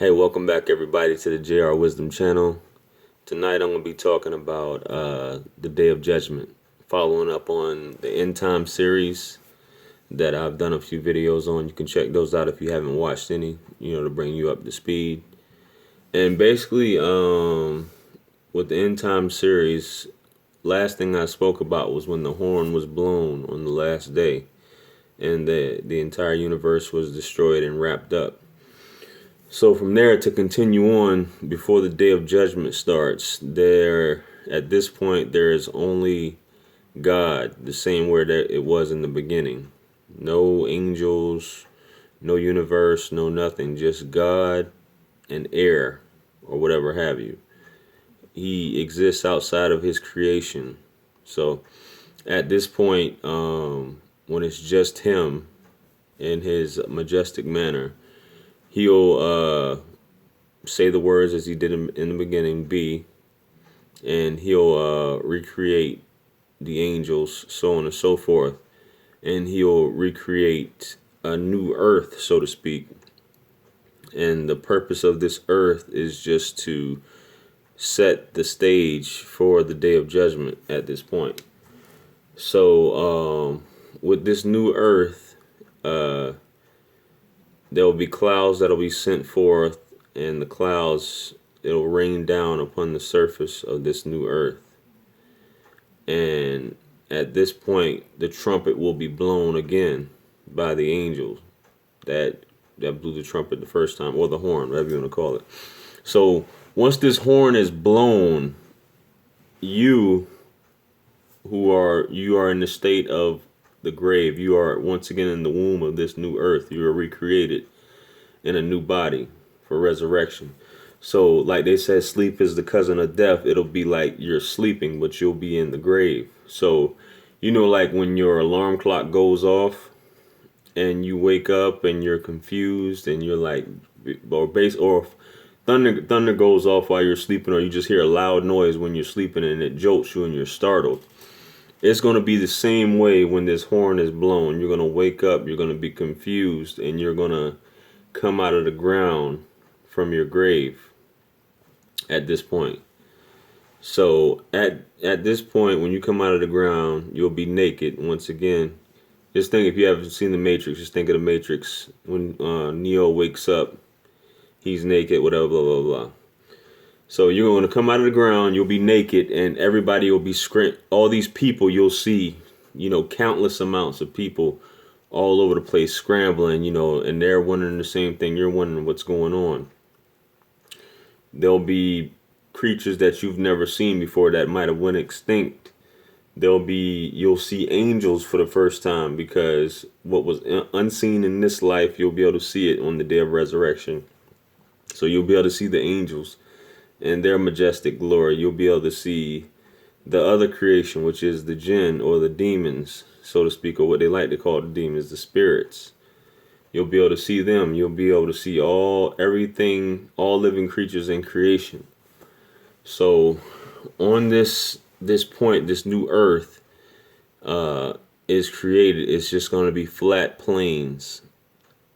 Hey, welcome back everybody to the JR Wisdom channel. Tonight I'm going to be talking about the Day of Judgment, following up on the End Time series that I've done a few videos on. You can check those out if you haven't watched any, to bring you up to speed. And basically, with the End Time series, last thing I spoke about was when the horn was blown on the last day and the entire universe was destroyed and wrapped up. So from there, to continue on, before the Day of Judgment starts, at this point there is only God, the same way that it was in the beginning. No angels, no universe, no nothing, just God and air, or whatever have you. He exists outside of his creation. So at this point, when it's just him in his majestic manner, he'll say the words as he did in the beginning, be, and he'll recreate the angels, so on and so forth, and he'll recreate a new earth, so to speak. And the purpose of this earth is just to set the stage for the Day of Judgment at this point. So with this new earth, there will be clouds that will be sent forth, and the clouds, it'll rain down upon the surface of this new earth. And at this point, the trumpet will be blown again by the angels that blew the trumpet the first time, or the horn, whatever you want to call it. So once this horn is blown, you are in the state of the grave. You are once again in the womb of this new earth. You are recreated in a new body for resurrection. So like they said, sleep is the cousin of death. It'll be like you're sleeping, but you'll be in the grave. So like when your alarm clock goes off and you wake up and you're confused and you're like, or thunder goes off while you're sleeping, or you just hear a loud noise when you're sleeping and it jolts you and you're startled. It's going to be the same way when this horn is blown. You're going to wake up, you're going to be confused, and you're going to come out of the ground from your grave at this point. So at this point, when you come out of the ground, you'll be naked once again. Just think, if you haven't seen The Matrix, just think of The Matrix. When Neo wakes up, he's naked, whatever, blah, blah, blah. So you're going to come out of the ground, you'll be naked, and everybody will be all these people you'll see, countless amounts of people all over the place scrambling, and they're wondering the same thing. You're wondering what's going on. There'll be creatures that you've never seen before that might have went extinct. You'll see angels for the first time, because what was unseen in this life, you'll be able to see it on the day of resurrection. So you'll be able to see the angels in their majestic glory. You'll be able to see the other creation, which is the jinn, or the demons, so to speak, or what they like to call the demons, the spirits. You'll be able to see them. You'll be able to see everything, all living creatures in creation. So on this point, this new earth is created. It's just going to be flat plains.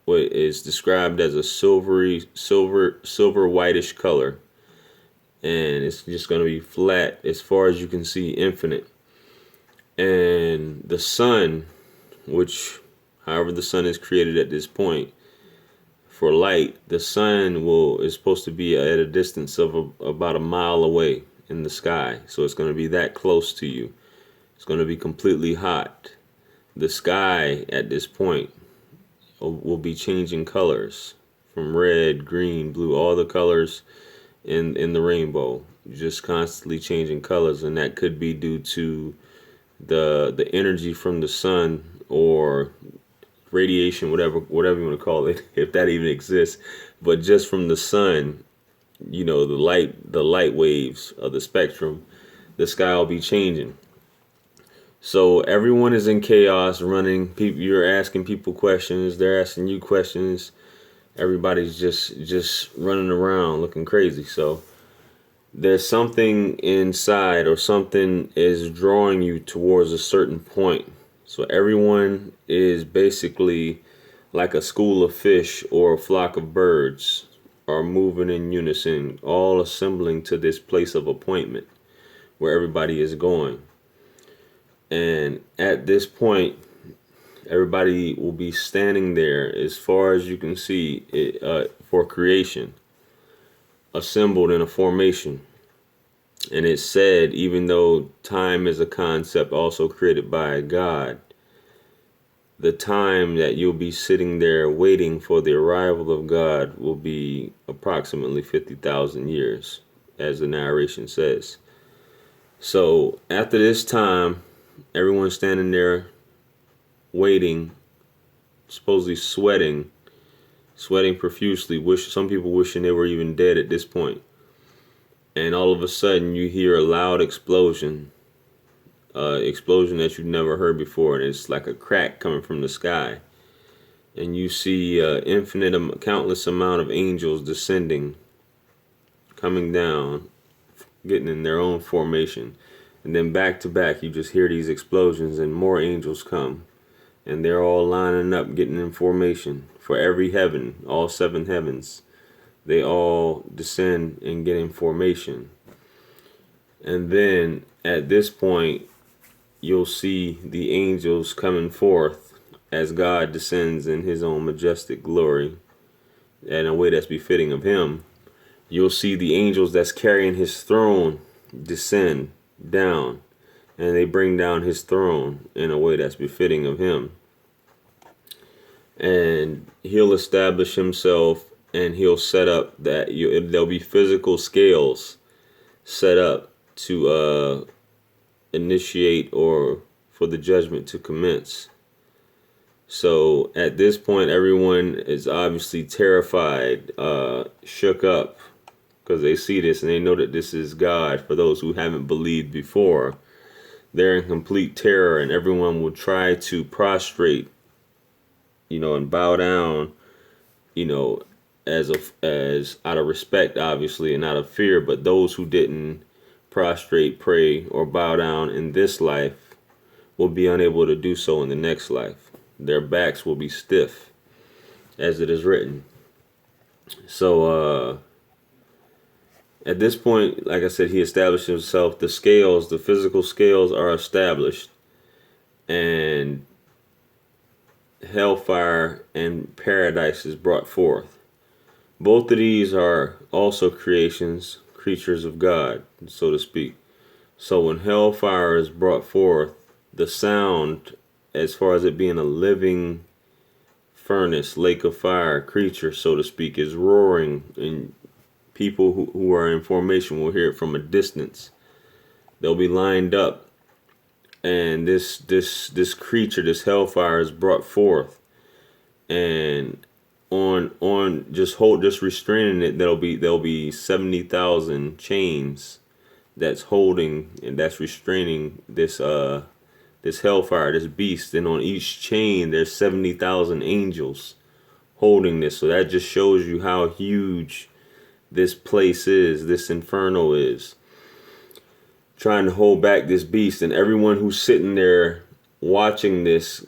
What is described as a silver whitish color. And it's just going to be flat as far as you can see, infinite. And the sun, which, however the sun is created at this point, for light, the sun is supposed to be at a distance of about a mile away in the sky. So it's going to be that close to you. It's going to be completely hot. The sky at this point will be changing colors from red, green, blue, all the colors in the rainbow, just constantly changing colors. And that could be due to the energy from the sun, or radiation, whatever you want to call it, if that even exists. But just from the sun, the light waves of the spectrum, the sky will be changing. So everyone is in chaos, running. You're asking people questions, they're asking you questions. Everybody's just running around looking crazy. So there's something inside, or something is drawing you towards a certain point. So everyone is basically like a school of fish or a flock of birds are moving in unison, all assembling to this place of appointment where everybody is going. And at this point, everybody will be standing there as far as you can see for creation, assembled in a formation. And it's said, even though time is a concept also created by God, the time that you'll be sitting there waiting for the arrival of God will be approximately 50,000 years, as the narration says. So after this time, everyone's standing there waiting, supposedly sweating profusely, some people wishing they were even dead at this point. And all of a sudden you hear a loud explosion that you've never heard before, and it's like a crack coming from the sky. And you see countless amount of angels descending, coming down, getting in their own formation. And then back to back, you just hear these explosions and more angels come. And they're all lining up, getting in formation for every heaven, all seven heavens. They all descend and get in formation. And then at this point, you'll see the angels coming forth as God descends in his own majestic glory in a way that's befitting of him. You'll see the angels that's carrying his throne descend down, and they bring down his throne in a way that's befitting of him. And he'll establish himself, and he'll set up that there'll be physical scales set up to initiate or for the judgment to commence. So at this point, everyone is obviously terrified, shook up, because they see this and they know that this is God. For those who haven't believed before, they're in complete terror, and everyone will try to prostrate, and bow down, as out of respect, obviously, and out of fear. But those who didn't prostrate, pray, or bow down in this life will be unable to do so in the next life. Their backs will be stiff, as it is written. So at this point, like I said, he established himself. The physical scales are established, and hellfire and paradise is brought forth. Both of these are also creations, creatures of God, so to speak. So when hellfire is brought forth, the sound, as far as it being a living furnace, lake of fire creature, so to speak, is roaring, and people who are in formation will hear it from a distance. They'll be lined up, and this creature, this hellfire, is brought forth, and on just restraining it, there'll be 70,000 chains that's holding and that's restraining this hellfire, this beast. And on each chain there's 70,000 angels holding this. So that just shows you how huge this place is, this inferno is, trying to hold back this beast. And everyone who's sitting there watching this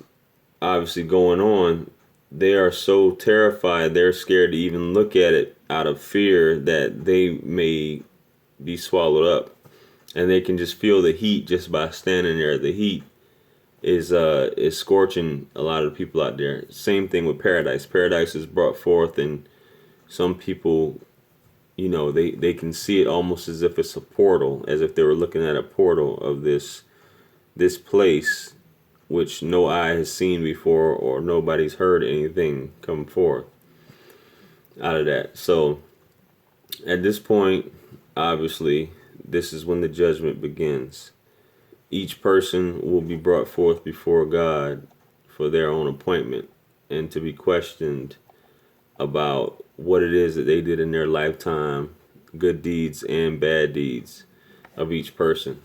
obviously going on, they are so terrified, they're scared to even look at it out of fear that they may be swallowed up. And they can just feel the heat just by standing there. The heat is scorching a lot of people out there. Same thing with paradise. Paradise is brought forth, and some people, they can see it almost as if it's a portal, as if they were looking at a portal of this place, which no eye has seen before, or nobody's heard anything come forth out of that. So at this point, obviously, this is when the judgment begins. Each person will be brought forth before God for their own appointment, and to be questioned about what it is that they did in their lifetime, good deeds and bad deeds of each person.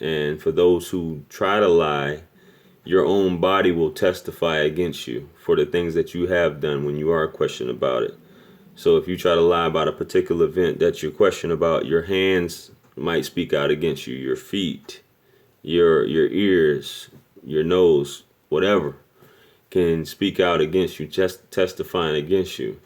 And for those who try to lie, your own body will testify against you for the things that you have done when you are questioned about it. So if you try to lie about a particular event that you're questioned about, your hands might speak out against you, your feet, your ears, your nose, whatever can speak out against you, just testifying against you.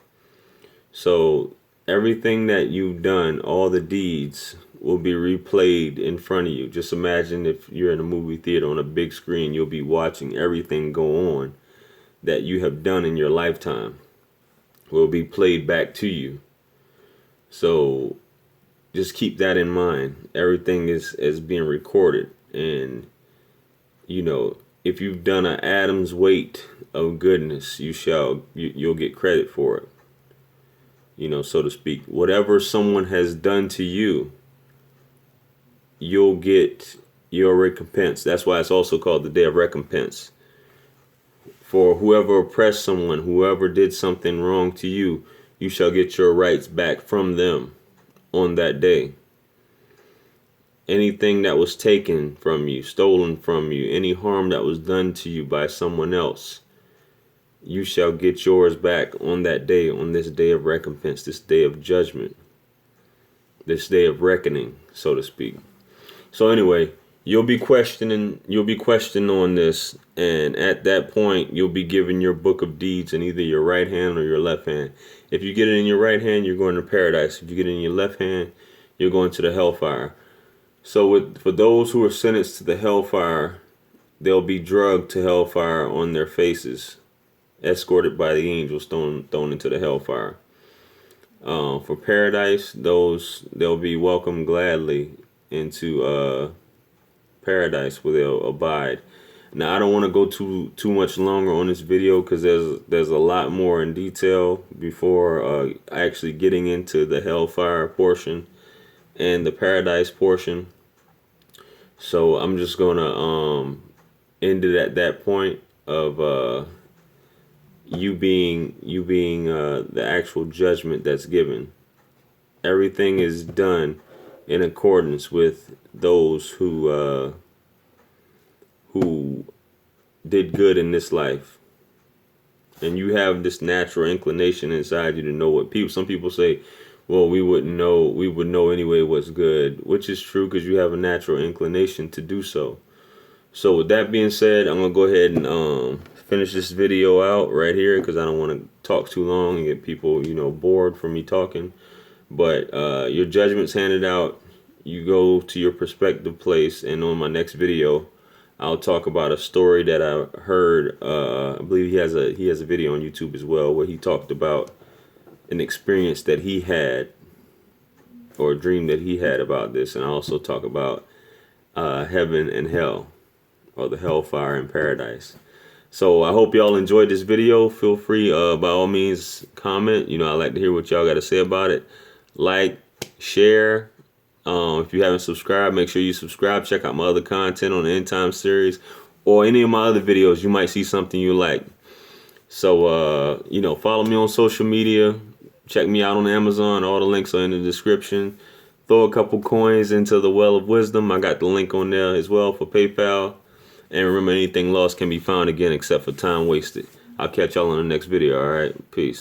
So Everything that you've done, all the deeds, will be replayed in front of you. Just imagine if you're in a movie theater on a big screen, you'll be watching everything go on that you have done in your lifetime will be played back to you. So just keep that in mind. Everything is being recorded, and you know, if you've done an atom's weight of goodness, you'll get credit for it. You know, so to speak. Whatever someone has done to you, you'll get your recompense. That's why it's also called the day of recompense. For whoever oppressed someone, whoever did something wrong to you, you shall get your rights back from them on that day. Anything that was taken from you, stolen from you, any harm that was done to you by someone else, you shall get yours back on that day, on this day of recompense, this day of judgment, this day of reckoning, so to speak. So anyway, you'll be questioned on this, and at that point, you'll be given your book of deeds in either your right hand or your left hand. If you get it in your right hand, you're going to paradise. If you get it in your left hand, you're going to the hellfire. So for those who are sentenced to the hellfire, they'll be drugged to hellfire on their faces, escorted by the angels, thrown into the hellfire. For paradise, they'll be welcomed gladly into paradise where they'll abide. Now I don't want to go too much longer on this video because there's a lot more in detail before actually getting into the hellfire portion and the paradise portion. So I'm just gonna end it at that point of you being the actual judgment that's given. Everything is done in accordance with those who did good in this life. And you have this natural inclination inside you to know what some people say, well, we would know anyway what's good, which is true because you have a natural inclination to do so. So with that being said, I'm gonna go ahead and finish this video out right here because I don't want to talk too long and get people, bored from me talking. But your judgment's handed out. You go to your prospective place, and on my next video, I'll talk about a story that I heard. I believe he has a video on YouTube as well where he talked about an experience that he had or a dream that he had about this, and I also talk about heaven and hell, or the hellfire and paradise. So I hope y'all enjoyed this video. Feel free, by all means, comment. I like to hear what y'all got to say about it. Like, share. If you haven't subscribed, make sure you subscribe. Check out my other content on the End Time series or any of my other videos. You might see something you like. So, follow me on social media. Check me out on Amazon. All the links are in the description. Throw a couple coins into the well of wisdom. I got the link on there as well for PayPal. And remember, anything lost can be found again except for time wasted. I'll catch y'all on the next video. All right. Peace.